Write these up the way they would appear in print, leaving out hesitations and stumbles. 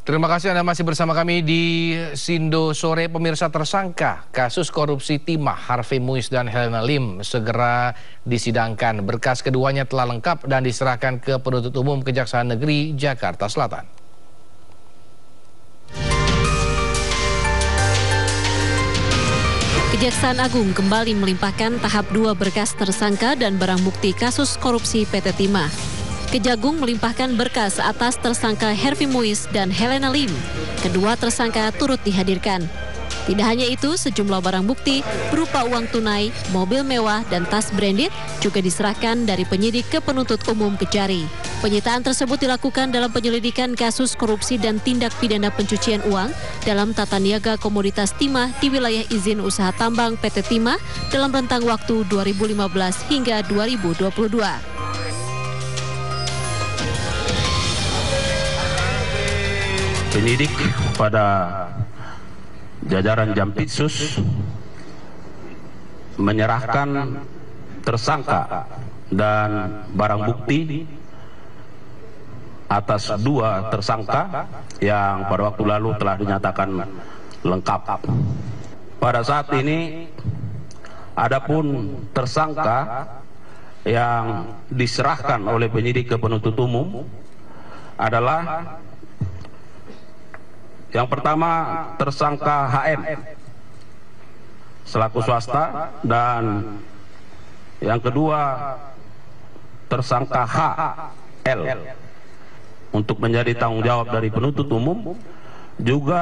Terima kasih Anda masih bersama kami di Sindo Sore. Pemirsa, tersangka kasus korupsi timah Harvey Muiz dan Helena Lim segera disidangkan. Berkas keduanya telah lengkap dan diserahkan ke penuntut umum Kejaksaan Negeri Jakarta Selatan. Kejaksaan Agung kembali melimpahkan tahap 2 berkas tersangka dan barang bukti kasus korupsi PT Timah. Kejagung melimpahkan berkas atas tersangka Harvey Muiz dan Helena Lim. Kedua tersangka turut dihadirkan. Tidak hanya itu, sejumlah barang bukti berupa uang tunai, mobil mewah, dan tas branded juga diserahkan dari penyidik ke penuntut umum Kejari. Penyitaan tersebut dilakukan dalam penyelidikan kasus korupsi dan tindak pidana pencucian uang dalam tata niaga komoditas timah di wilayah izin usaha tambang PT Timah dalam rentang waktu 2015 hingga 2022. Penyidik pada jajaran Jampitsus menyerahkan tersangka dan barang bukti atas dua tersangka yang pada waktu lalu telah dinyatakan lengkap. Pada saat ini adapun tersangka yang diserahkan oleh penyidik ke penuntut umum adalah yang pertama tersangka HM selaku swasta, dan yang kedua tersangka HL untuk menjadi tanggung jawab dari penuntut umum, juga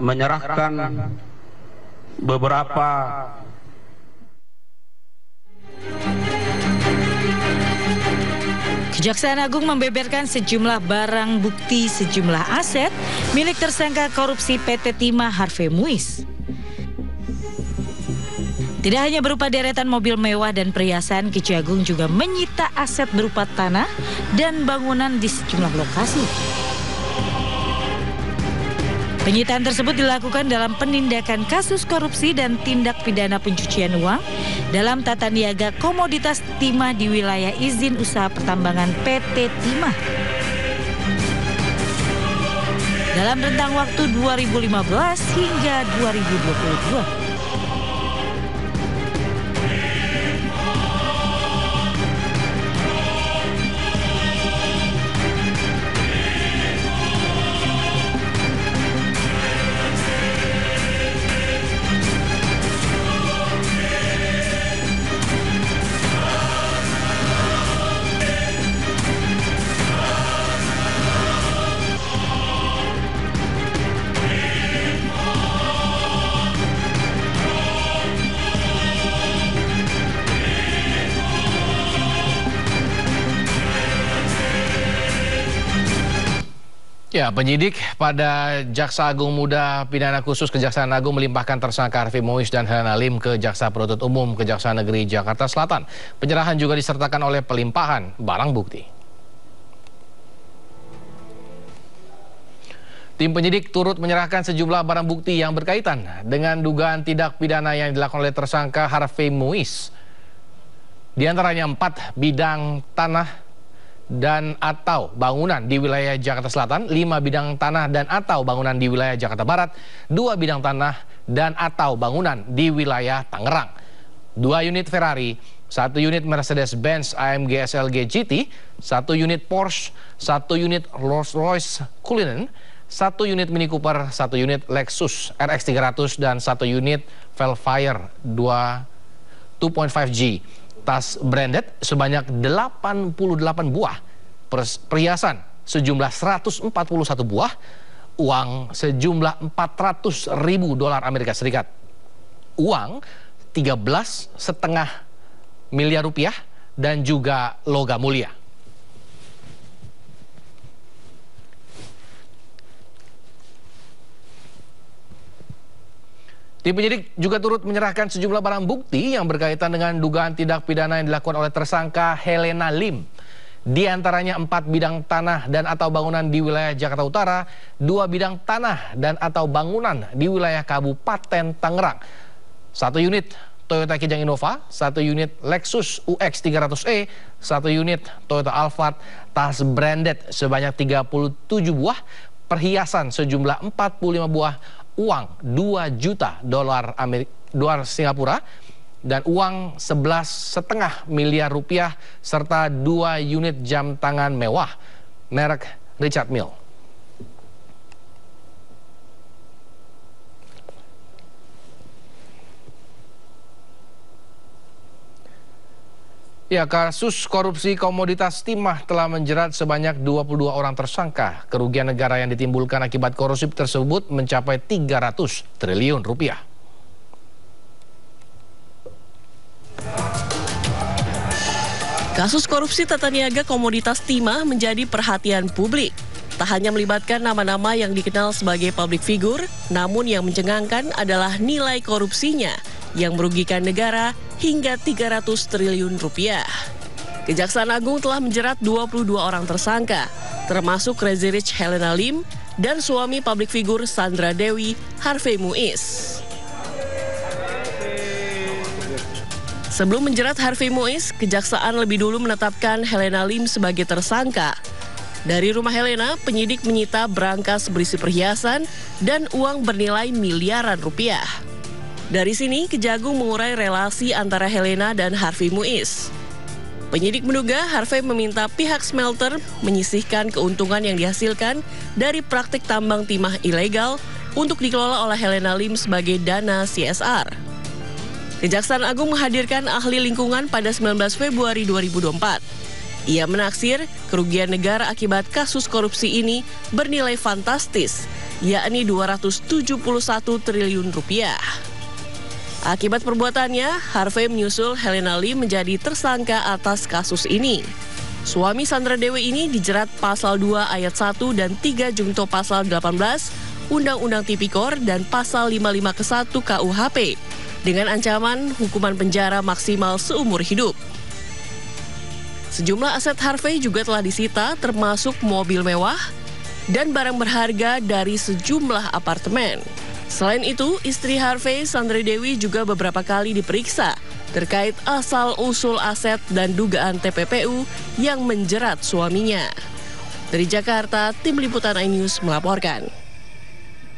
menyerahkan beberapa Kejaksaan Agung membeberkan sejumlah barang bukti sejumlah aset milik tersangka korupsi PT Timah Harvey Muiz. Tidak hanya berupa deretan mobil mewah dan perhiasan, Kejagung juga menyita aset berupa tanah dan bangunan di sejumlah lokasi. Penyitaan tersebut dilakukan dalam penindakan kasus korupsi dan tindak pidana pencucian uang dalam tata niaga komoditas timah di wilayah izin usaha pertambangan PT Timah. Dalam rentang waktu 2015 hingga 2022. Ya, penyidik pada Jaksa Agung Muda Pidana Khusus Kejaksaan Agung melimpahkan tersangka Harvey Muiz dan Helena Lim ke Jaksa Penuntut Umum Kejaksaan Negeri Jakarta Selatan. Penyerahan juga disertakan oleh pelimpahan barang bukti. Tim penyidik turut menyerahkan sejumlah barang bukti yang berkaitan dengan dugaan tindak pidana yang dilakukan oleh tersangka Harvey Muiz. Di antaranya 4 bidang tanah dan atau bangunan di wilayah Jakarta Selatan, 5 bidang tanah dan atau bangunan di wilayah Jakarta Barat, 2 bidang tanah dan atau bangunan di wilayah Tangerang, 2 unit Ferrari, 1 unit Mercedes-Benz AMG SLG GT, 1 unit Porsche, 1 unit Rolls-Royce Cullinan, 1 unit Mini Cooper, 1 unit Lexus RX 300 dan 1 unit Velfire 2.5G. Tas branded sebanyak 88 buah, perhiasan sejumlah 141 buah, uang sejumlah $400.000 Amerika Serikat, uang 13,5 miliar rupiah, dan juga logam mulia. Tim penyidik juga turut menyerahkan sejumlah barang bukti yang berkaitan dengan dugaan tindak pidana yang dilakukan oleh tersangka Helena Lim. Di antaranya 4 bidang tanah dan atau bangunan di wilayah Jakarta Utara, 2 bidang tanah dan atau bangunan di wilayah Kabupaten Tangerang, 1 unit Toyota Kijang Innova, 1 unit Lexus UX 300e, 1 unit Toyota Alphard, tas branded sebanyak 37 buah, perhiasan sejumlah 45 buah uang 2 juta dolar Singapura dan uang 11,5 miliar rupiah serta 2 unit jam tangan mewah merek Richard Mille. Ya, kasus korupsi komoditas timah telah menjerat sebanyak 22 orang tersangka. Kerugian negara yang ditimbulkan akibat korupsi tersebut mencapai 300 triliun rupiah. Kasus korupsi tata niaga komoditas timah menjadi perhatian publik. Tak hanya melibatkan nama-nama yang dikenal sebagai public figure, namun yang mencengangkan adalah nilai korupsinya yang merugikan negara hingga 300 triliun rupiah. Kejaksaan Agung telah menjerat 22 orang tersangka, termasuk Crazy Rich Helena Lim dan suami public figure Sandra Dewi, Harvey Muiz. Sebelum menjerat Harvey Muiz, Kejaksaan lebih dulu menetapkan Helena Lim sebagai tersangka. Dari rumah Helena, penyidik menyita berangkas berisi perhiasan dan uang bernilai miliaran rupiah. Dari sini, Kejagung mengurai relasi antara Helena dan Harvey Muiz. Penyidik menduga Harvey meminta pihak smelter menyisihkan keuntungan yang dihasilkan dari praktik tambang timah ilegal untuk dikelola oleh Helena Lim sebagai dana CSR. Kejaksaan Agung menghadirkan ahli lingkungan pada 19 Februari 2024. Ia menaksir kerugian negara akibat kasus korupsi ini bernilai fantastis, yakni 271 triliun rupiah. Akibat perbuatannya, Harvey menyusul Helena Lim menjadi tersangka atas kasus ini. Suami Sandra Dewi ini dijerat pasal 2 ayat 1 dan 3 jungto pasal 18 Undang-Undang Tipikor dan pasal 55 ke 1 KUHP dengan ancaman hukuman penjara maksimal seumur hidup. Sejumlah aset Harvey juga telah disita, termasuk mobil mewah dan barang berharga dari sejumlah apartemen. Selain itu, istri Harvey, Sandra Dewi, juga beberapa kali diperiksa terkait asal-usul aset dan dugaan TPPU yang menjerat suaminya. Dari Jakarta, Tim Liputan iNews melaporkan.